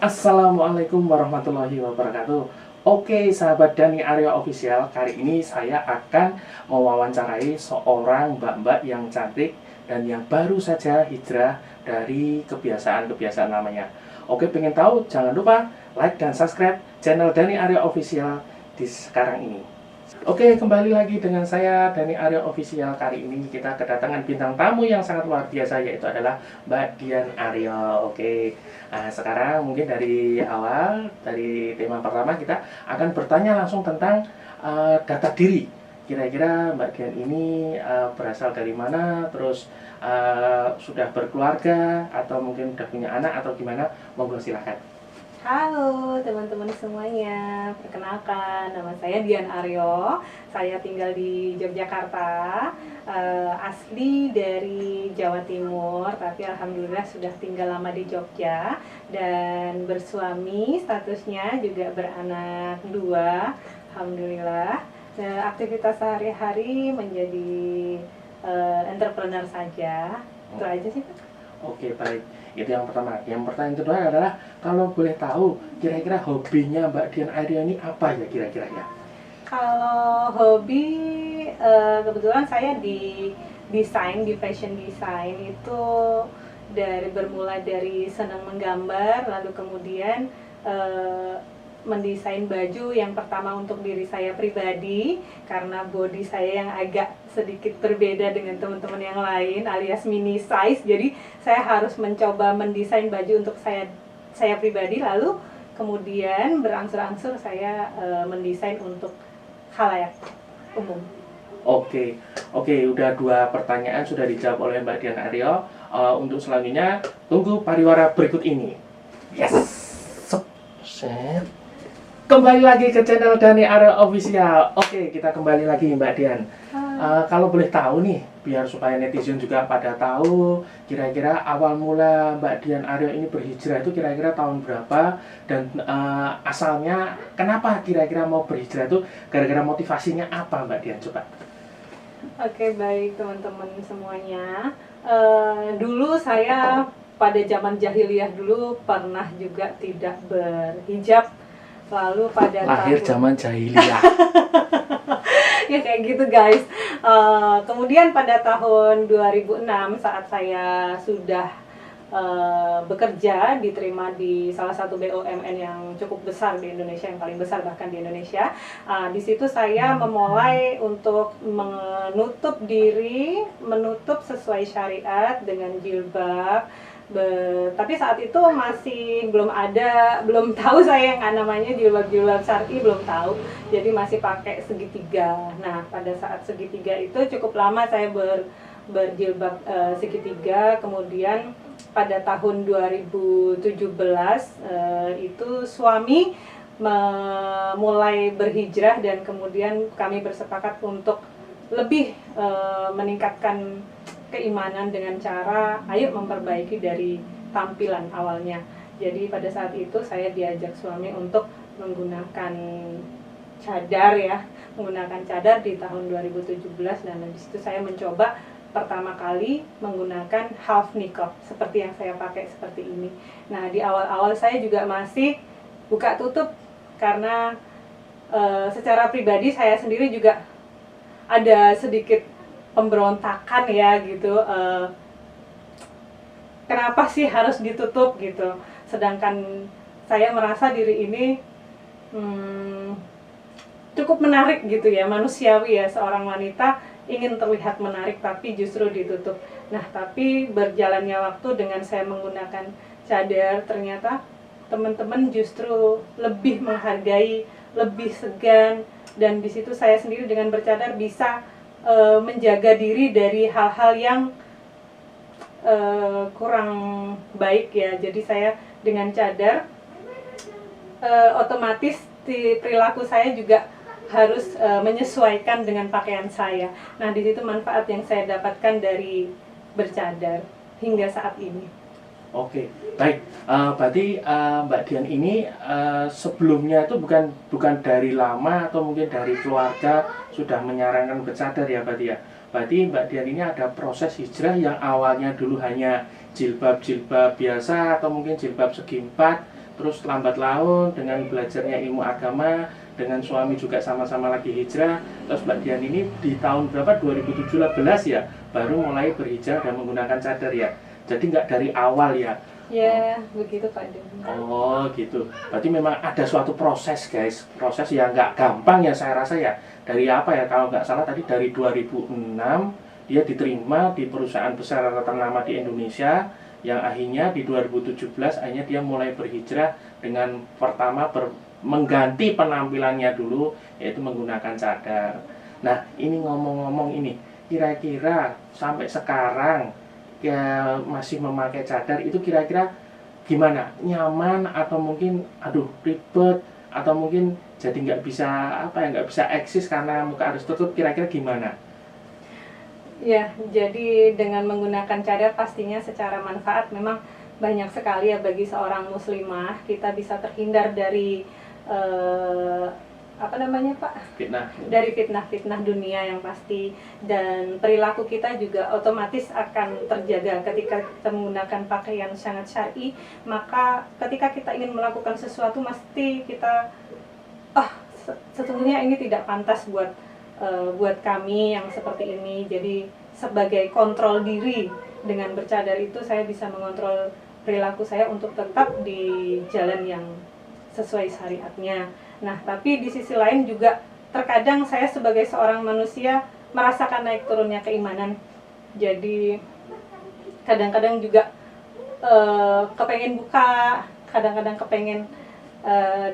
Assalamualaikum warahmatullahi wabarakatuh. Oke, sahabat Dani Aryo Official, kali ini saya akan mewawancarai seorang mbak-mbak yang cantik dan yang baru saja hijrah dari kebiasaan-kebiasaan namanya. Oke, pengen tahu? Jangan lupa like dan subscribe channel Dani Aryo Official di sekarang ini. Oke, kembali lagi dengan saya Dani Aryo Official. Kali ini kita kedatangan bintang tamu yang sangat luar biasa, yaitu adalah Mbak Dian Aryo. Oke, nah, sekarang mungkin dari awal, dari tema pertama kita akan bertanya langsung tentang data diri. Kira-kira Mbak Dian ini berasal dari mana, terus sudah berkeluarga, atau mungkin sudah punya anak, atau gimana? Monggo silahkan. Halo teman-teman semuanya, perkenalkan nama saya Dian Aryo. Saya tinggal di Yogyakarta, asli dari Jawa Timur, tapi alhamdulillah sudah tinggal lama di Jogja dan bersuami, statusnya juga beranak 2, alhamdulillah. Aktivitas sehari-hari menjadi entrepreneur saja, itu aja sih Pak. Oke, baik. Itu yang pertama. Yang pertanyaan kedua adalah, kalau boleh tahu, kira-kira hobinya Mbak Dian Aryo ini apa ya kira-kira ya? Kalau hobi, kebetulan saya di desain, di fashion design itu bermula dari senang menggambar, lalu kemudian mendesain baju yang pertama untuk diri saya pribadi, karena body saya yang agak sedikit berbeda dengan teman-teman yang lain alias mini size, jadi saya harus mencoba mendesain baju untuk saya pribadi, lalu kemudian berangsur-angsur saya mendesain untuk khalayak umum. Oke, udah 2 pertanyaan sudah dijawab oleh Mbak Dian Aryo. Untuk selanjutnya, tunggu pariwara berikut ini. Yes! Set. Kembali lagi ke channel Dani Aryo Official. Oke, kita kembali lagi Mbak Dian. Kalau boleh tahu nih, biar supaya netizen juga pada tahu, kira-kira awal mula Mbak Dian Aryo ini berhijrah itu kira-kira tahun berapa, dan asalnya kenapa kira-kira mau berhijrah itu, gara-gara motivasinya apa Mbak Dian, coba? Oke, baik teman-teman semuanya. Dulu saya pada zaman jahiliyah dulu pernah juga tidak berhijab. Lalu pada lahir zaman jahiliyah. Ya kayak gitu guys. Kemudian pada tahun 2006 saat saya sudah bekerja, diterima di salah satu BUMN yang cukup besar di Indonesia, yang paling besar bahkan di Indonesia. Di situ saya memulai untuk menutup diri, menutup sesuai syariat dengan jilbab. Tapi saat itu masih belum tahu saya yang namanya jilbab syar'i, belum tahu, jadi masih pakai segitiga. Nah, pada saat segitiga itu cukup lama saya berjilbab segitiga. Kemudian pada tahun 2017 itu suami mulai berhijrah, dan kemudian kami bersepakat untuk lebih meningkatkan keimanan dengan cara ayo memperbaiki dari tampilan awalnya. Jadi pada saat itu saya diajak suami untuk menggunakan cadar di tahun 2017, dan di situ saya mencoba pertama kali menggunakan half niqab seperti yang saya pakai seperti ini. Nah, di awal-awal saya juga masih buka tutup karena secara pribadi saya sendiri juga ada sedikit pemberontakan ya gitu, kenapa sih harus ditutup gitu, sedangkan saya merasa diri ini cukup menarik gitu ya, manusiawi ya, seorang wanita ingin terlihat menarik tapi justru ditutup. Nah, tapi berjalannya waktu dengan saya menggunakan cadar, ternyata teman-teman justru lebih menghargai, lebih segan, dan di situ saya sendiri dengan bercadar bisa menjaga diri dari hal-hal yang kurang baik ya. Jadi saya dengan cadar otomatis perilaku saya juga harus menyesuaikan dengan pakaian saya. Nah, di situ manfaat yang saya dapatkan dari bercadar hingga saat ini. Oke, baik. Berarti Mbak Dian ini sebelumnya itu bukan dari lama atau mungkin dari keluarga sudah menyarankan bercadar ya, berarti ya. Berarti Mbak Dian ini ada proses hijrah yang awalnya dulu hanya jilbab biasa atau mungkin jilbab segi 4, terus lambat laun dengan belajarnya ilmu agama, dengan suami juga sama-sama lagi hijrah, terus Mbak Dian ini di tahun berapa, 2017 ya, baru mulai berhijrah dan menggunakan cadar ya. Jadi nggak dari awal ya. Ya, begitu Pak Doni. Oh gitu, berarti memang ada suatu proses guys, proses yang nggak gampang ya saya rasa ya. Dari apa ya, kalau nggak salah tadi dari 2006 dia diterima di perusahaan besar ternama di Indonesia, yang akhirnya di 2017 akhirnya dia mulai berhijrah dengan pertama mengganti penampilannya dulu, yaitu menggunakan cadar. Nah ini ngomong-ngomong ini, kira-kira sampai sekarang ya masih memakai cadar itu kira-kira gimana? Nyaman atau mungkin aduh ribet, atau mungkin jadi nggak bisa apa ya, nggak bisa eksis karena muka harus tutup, kira-kira gimana? Ya, jadi dengan menggunakan cadar pastinya secara manfaat memang banyak sekali ya bagi seorang muslimah. Kita bisa terhindar dari apa namanya Pak? Fitnah. Dari fitnah-fitnah dunia yang pasti, dan perilaku kita juga otomatis akan terjaga ketika kita menggunakan pakaian sangat syar'i. Maka ketika kita ingin melakukan sesuatu mesti kita sesungguhnya ini tidak pantas buat kami yang seperti ini. Jadi sebagai kontrol diri dengan bercadar itu saya bisa mengontrol perilaku saya untuk tetap di jalan yang sesuai syariatnya. Nah, tapi di sisi lain juga terkadang saya sebagai seorang manusia merasakan naik turunnya keimanan. Jadi kadang-kadang juga kepengen buka, kadang-kadang kepengen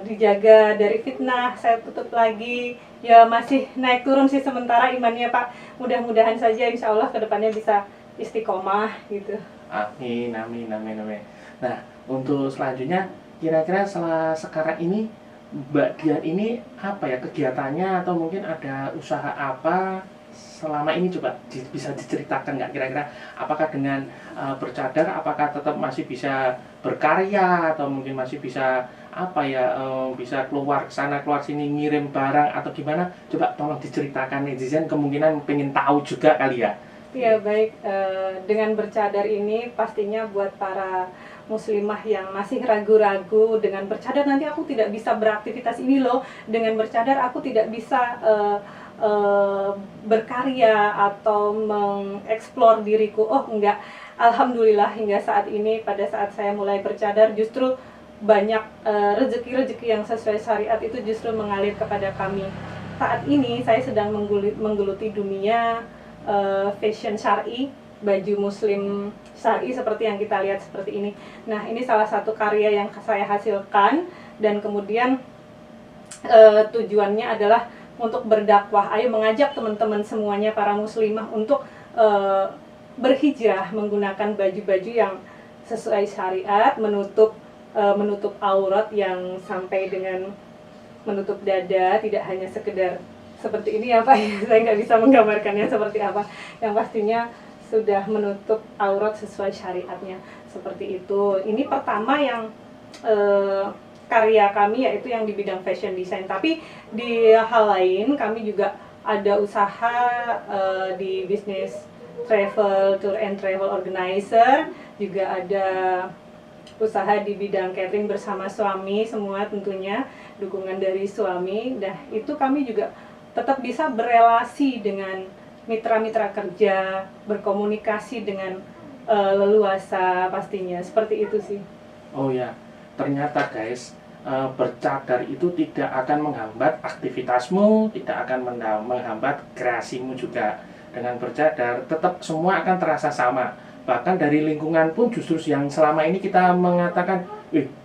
dijaga dari fitnah, saya tutup lagi. Ya masih naik turun sih sementara imannya Pak. Mudah-mudahan saja insya Allah kedepannya bisa istiqomah gitu. Amin, amin, amin, amin. Nah, untuk selanjutnya, kira-kira setelah sekarang ini Mbak Dian ini apa ya kegiatannya, atau mungkin ada usaha apa selama ini, coba bisa diceritakan nggak kira-kira? Apakah dengan bercadar, apakah tetap masih bisa berkarya, atau mungkin masih bisa apa ya, bisa keluar sana keluar sini ngirim barang atau gimana? Coba tolong diceritakan, netizen kemungkinan pengen tahu juga kali ya. Ya baik, dengan bercadar ini pastinya buat para muslimah yang masih ragu-ragu, dengan bercadar nanti aku tidak bisa beraktivitas ini loh, dengan bercadar aku tidak bisa berkarya atau mengeksplor diriku. Oh enggak, alhamdulillah hingga saat ini, pada saat saya mulai bercadar justru banyak rezeki-rezeki yang sesuai syariat itu justru mengalir kepada kami. Saat ini saya sedang menggeluti dunia fashion syar'i, baju muslim syar'i seperti yang kita lihat seperti ini. Nah, ini salah satu karya yang saya hasilkan, dan kemudian tujuannya adalah untuk berdakwah. Ayo mengajak teman-teman semuanya para muslimah untuk berhijrah menggunakan baju-baju yang sesuai syariat, menutup aurat yang sampai dengan menutup dada, tidak hanya sekedar seperti ini ya Pak, saya nggak bisa menggambarkannya seperti apa, yang pastinya sudah menutup aurat sesuai syariatnya, seperti itu. Ini pertama yang karya kami, yaitu yang di bidang fashion design. Tapi di hal lain kami juga ada usaha di bisnis travel, tour and travel organizer, juga ada usaha di bidang catering bersama suami semua, tentunya dukungan dari suami. Nah, itu kami juga tetap bisa berelasi dengan mitra-mitra kerja, berkomunikasi dengan leluasa pastinya, seperti itu sih. Oh ya, ternyata guys, bercadar itu tidak akan menghambat aktivitasmu, tidak akan menghambat kreasimu juga. Dengan bercadar tetap semua akan terasa sama. Bahkan dari lingkungan pun justru yang selama ini kita mengatakan,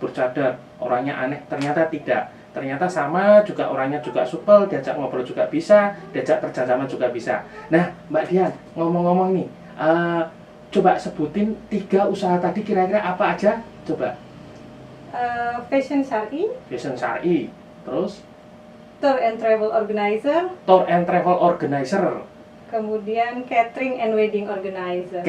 bercadar orangnya aneh, ternyata tidak. Ternyata sama juga, orangnya juga supel, diajak ngobrol juga bisa, diajak kerjasama juga bisa. Nah, Mbak Dian, ngomong-ngomong nih, coba sebutin 3 usaha tadi kira-kira apa aja, coba. Fashion syar'i, Terus tour and travel organizer, kemudian catering and wedding organizer.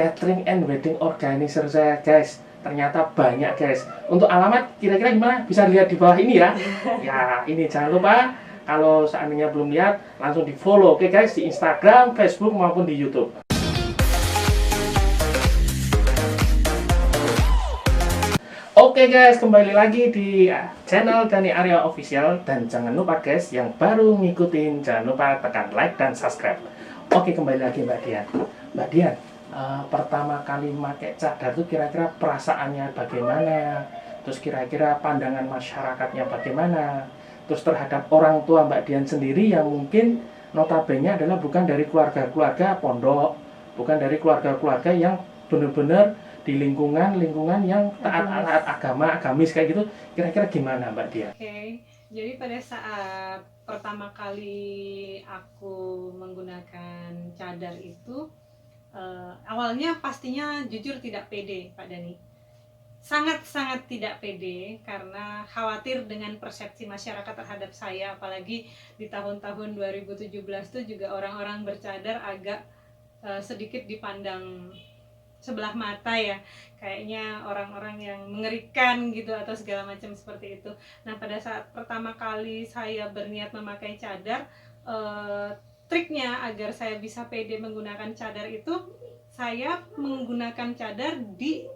Saya guys, ternyata banyak guys. Untuk alamat kira-kira gimana? Bisa lihat di bawah ini ya. Ya, ini jangan lupa kalau seandainya belum lihat, langsung di follow, oke guys, di Instagram, Facebook maupun di YouTube. Oke guys, kembali lagi di channel Dani Aryo Official. Dan jangan lupa guys, yang baru ngikutin jangan lupa tekan like dan subscribe. Oke, kembali lagi Mbak Dian. Mbak Dian, pertama kali pakai cadar tuh kira-kira perasaannya bagaimana? Terus kira-kira pandangan masyarakatnya bagaimana? Terus terhadap orang tua Mbak Dian sendiri yang mungkin notabene adalah bukan dari keluarga-keluarga pondok, bukan dari keluarga-keluarga yang benar-benar di lingkungan yang taat agama, agamis kayak gitu, kira-kira gimana Mbak Dia? Oke, jadi pada saat pertama kali aku menggunakan cadar itu, awalnya pastinya jujur tidak pede, Pak Dani. Sangat-sangat tidak pede karena khawatir dengan persepsi masyarakat terhadap saya, apalagi di tahun-tahun 2017 itu juga orang-orang bercadar agak sedikit dipandang sebelah mata ya, kayaknya orang-orang yang mengerikan gitu atau segala macam seperti itu. Nah, pada saat pertama kali saya berniat memakai cadar, triknya agar saya bisa pede menggunakan cadar itu, saya menggunakan cadar di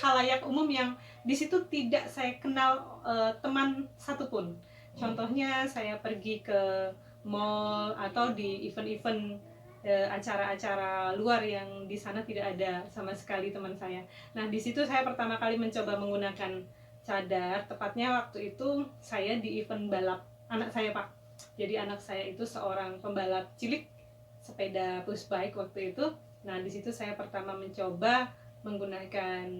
khalayak umum yang di situ tidak saya kenal teman satupun. Contohnya saya pergi ke mall atau di event-event acara-acara luar yang di sana tidak ada sama sekali teman saya. Nah, di situ saya pertama kali mencoba menggunakan cadar. Tepatnya waktu itu saya di event balap anak saya, Pak. Jadi anak saya itu seorang pembalap cilik sepeda push bike waktu itu. Nah, di situ saya pertama mencoba menggunakan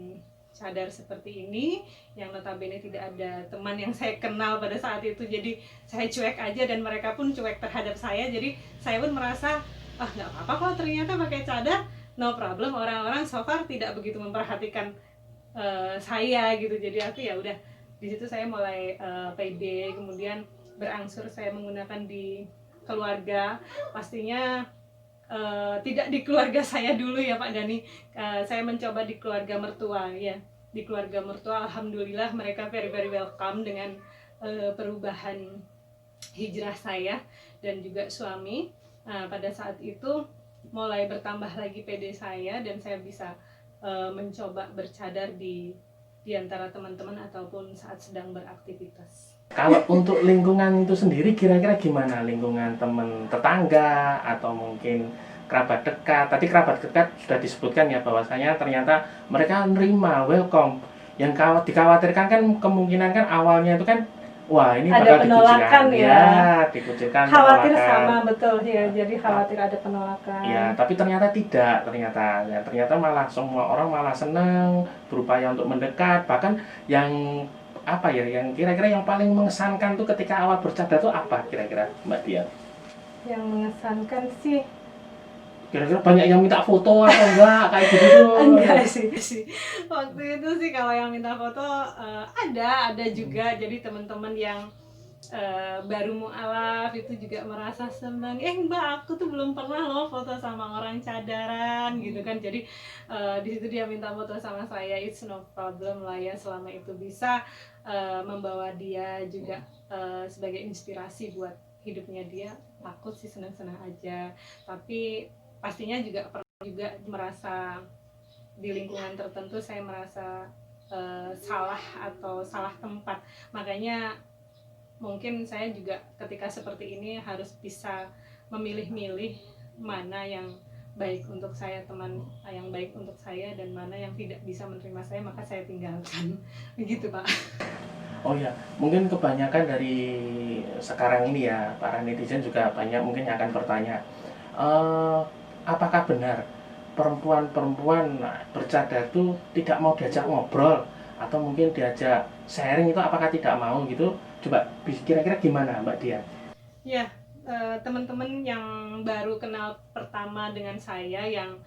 cadar seperti ini yang notabene tidak ada teman yang saya kenal pada saat itu. Jadi saya cuek aja dan mereka pun cuek terhadap saya. Jadi saya pun merasa nggak apa-apa kok, ternyata pakai cadar no problem, orang-orang so far tidak begitu memperhatikan saya gitu. Jadi aku ya udah, di situ saya mulai pede. Kemudian berangsur saya menggunakan di keluarga, pastinya tidak di keluarga saya dulu ya Pak Dani. Saya mencoba di keluarga mertua ya. Di keluarga mertua alhamdulillah mereka very very welcome dengan perubahan hijrah saya dan juga suami. Nah, pada saat itu mulai bertambah lagi PD saya dan saya bisa mencoba bercadar di antara teman-teman ataupun saat sedang beraktivitas. Kalau untuk lingkungan itu sendiri kira-kira gimana? Lingkungan teman tetangga atau mungkin kerabat dekat? Tadi kerabat dekat sudah disebutkan ya bahwasanya ternyata mereka nerima, welcome. Yang dikhawatirkan kan kemungkinan kan awalnya itu kan wah ini ada bakal penolakan ya, dikucilkan, khawatir penolakan. sama betul ya, jadi khawatir ada penolakan ya, tapi ternyata tidak, ternyata malah semua orang malah senang, berupaya untuk mendekat. Bahkan yang apa ya, yang kira-kira yang paling mengesankan tuh ketika awal bercadar tuh apa kira-kira Mbak Dia? Yang mengesankan sih Kira-kira banyak yang minta foto atau enggak kayak gitu tuh? enggak sih. Waktu itu sih kalau yang minta foto ada juga. Jadi teman-teman yang baru mualaf itu juga merasa senang. Mbak, aku tuh belum pernah loh foto sama orang cadaran gitu kan. Jadi di situ dia minta foto sama saya. It's no problem lah ya, selama itu bisa membawa dia juga sebagai inspirasi buat hidupnya dia. Aku sih senang-senang aja. Tapi pastinya juga pernah juga merasa di lingkungan tertentu saya merasa salah atau salah tempat. Makanya mungkin saya juga ketika seperti ini harus bisa memilih-milih mana yang baik untuk saya, teman yang baik untuk saya, dan mana yang tidak bisa menerima saya, maka saya tinggalkan. Begitu Pak. Oh ya, mungkin kebanyakan dari sekarang ini ya, para netizen juga banyak mungkin yang akan bertanya, apakah benar perempuan-perempuan bercadar itu tidak mau diajak ngobrol atau mungkin diajak sharing, itu apakah tidak mau gitu? Coba kira-kira gimana Mbak Dia? Ya, teman-teman yang baru kenal pertama dengan saya yang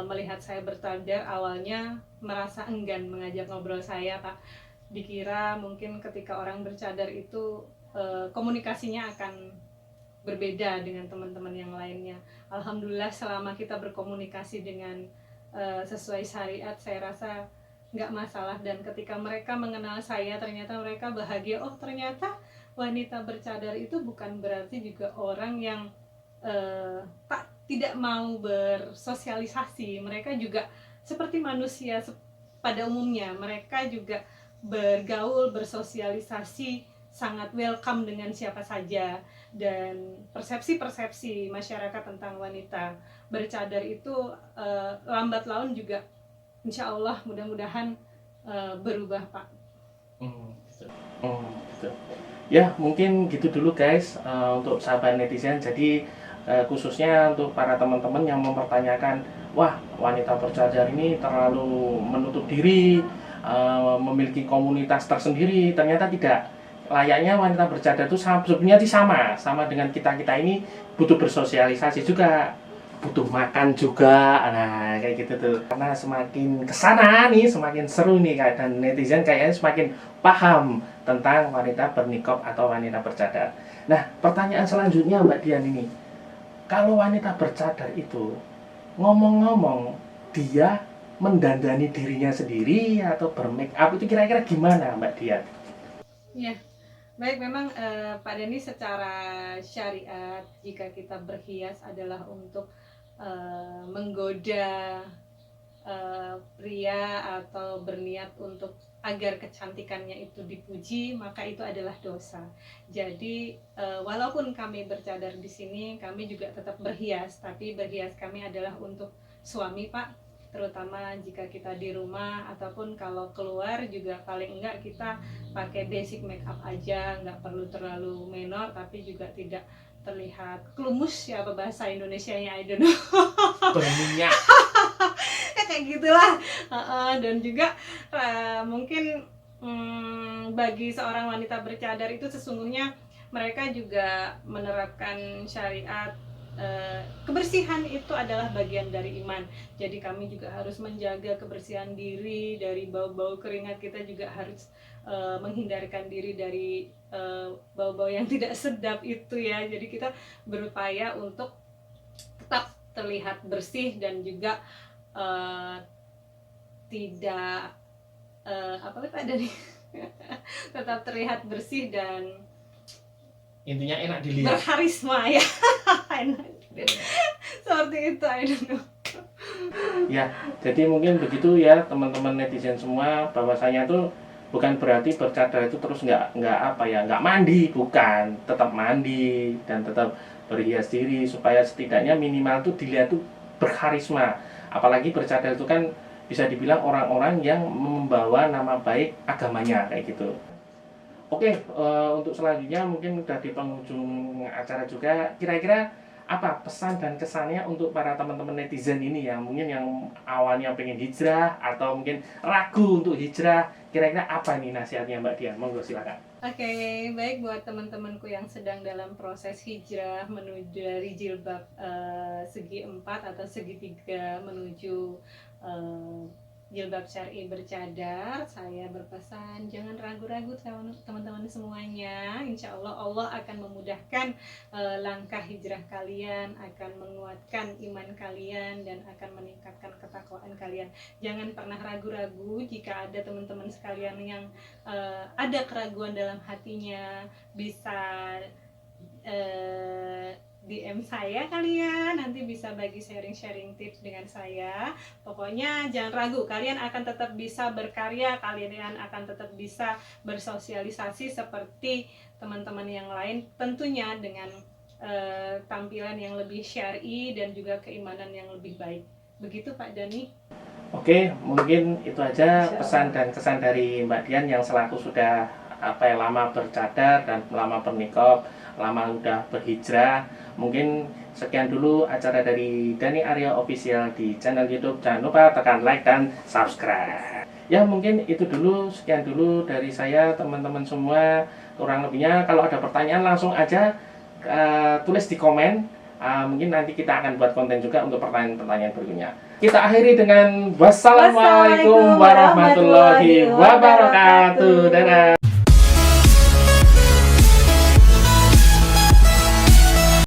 melihat saya bercadar awalnya merasa enggan mengajak ngobrol saya, Pak. Dikira mungkin ketika orang bercadar itu komunikasinya akan berbeda dengan teman-teman yang lainnya. Alhamdulillah selama kita berkomunikasi dengan sesuai syariat, saya rasa nggak masalah. Dan ketika mereka mengenal saya, ternyata mereka bahagia. Oh, ternyata wanita bercadar itu bukan berarti juga orang yang tidak mau bersosialisasi. Mereka juga seperti manusia pada umumnya. Mereka juga bergaul, bersosialisasi, sangat welcome dengan siapa saja. Dan persepsi-persepsi masyarakat tentang wanita bercadar itu lambat laun juga insya Allah mudah-mudahan berubah, Pak. Gitu. Gitu. Ya mungkin gitu dulu guys, untuk sahabat netizen. Jadi khususnya untuk para teman-teman yang mempertanyakan, wah wanita bercadar ini terlalu menutup diri, memiliki komunitas tersendiri. Ternyata tidak. Layaknya wanita bercadar itu sebenarnya sama dengan kita ini, butuh bersosialisasi juga, butuh makan juga. Nah kayak gitu tuh, karena semakin kesana nih semakin seru nih, dan netizen kayaknya semakin paham tentang wanita bernikop atau wanita bercadar. Nah pertanyaan selanjutnya Mbak Dian ini, kalau wanita bercadar itu ngomong-ngomong dia mendandani dirinya sendiri atau bermake up, itu kira-kira gimana Mbak Dian? Ya, baik, memang Pak Dani, secara syariat jika kita berhias adalah untuk menggoda pria atau berniat untuk agar kecantikannya itu dipuji, maka itu adalah dosa. Jadi walaupun kami bercadar di sini, kami juga tetap berhias, tapi berhias kami adalah untuk suami, Pak. Terutama jika kita di rumah ataupun kalau keluar juga paling enggak kita pakai basic makeup aja, nggak perlu terlalu menor tapi juga tidak terlihat klumus ya, apa bahasa Indonesianya, I don't know. Berminyak. Ya kayak gitulah. Dan juga mungkin bagi seorang wanita bercadar itu sesungguhnya mereka juga menerapkan syariat. Kebersihan itu adalah bagian dari iman. Jadi kami juga harus menjaga kebersihan diri dari bau-bau keringat. Kita juga harus menghindarkan diri dari bau-bau yang tidak sedap itu ya. Jadi kita berupaya untuk tetap terlihat bersih dan juga tidak apa tadi tetap terlihat bersih dan Intinya enak dilihat, berkarisma ya. Seperti itu, I don't know. ya. Jadi mungkin begitu ya teman-teman netizen semua, bahwasanya tuh bukan berarti bercadar itu terus nggak mandi, bukan, tetap mandi dan tetap berhias diri supaya setidaknya minimal tuh dilihat tuh berkarisma. Apalagi bercadar itu kan bisa dibilang orang-orang yang membawa nama baik agamanya kayak gitu. Oke, untuk selanjutnya mungkin udah di penghujung acara juga. Kira-kira apa pesan dan kesannya untuk para teman-teman netizen ini yang mungkin yang awalnya pengen hijrah atau mungkin ragu untuk hijrah? Kira-kira apa nih nasihatnya Mbak Dian? Monggo silakan. Oke, baik, buat teman-temanku yang sedang dalam proses hijrah menuju dari jilbab segi 4 atau segitiga menuju jilbab syar'i bercadar, saya berpesan jangan ragu-ragu teman-teman semuanya. Insya Allah Allah akan memudahkan langkah hijrah kalian, akan menguatkan iman kalian dan akan meningkatkan ketakwaan kalian. Jangan pernah ragu-ragu. Jika ada teman-teman sekalian yang ada keraguan dalam hatinya, bisa DM saya kalian, nanti bisa bagi sharing-sharing tips dengan saya. Pokoknya jangan ragu, kalian akan tetap bisa berkarya, kalian akan tetap bisa bersosialisasi seperti teman-teman yang lain, tentunya dengan tampilan yang lebih syar'i dan juga keimanan yang lebih baik. Begitu Pak Dani. Oke, mungkin itu aja pesan dan kesan dari Mbak Dian yang selaku sudah lama bercadar dan lama bernikop, lama udah berhijrah. Mungkin sekian dulu acara dari Dani Aryo Official di channel YouTube. Jangan lupa tekan like dan subscribe. Ya mungkin itu dulu, sekian dulu dari saya teman-teman semua. Kurang lebihnya kalau ada pertanyaan langsung aja tulis di komen. Mungkin nanti kita akan buat konten juga untuk pertanyaan-pertanyaan berikutnya. Kita akhiri dengan wassalamualaikum warahmatullahi wabarakatuh. Dadah.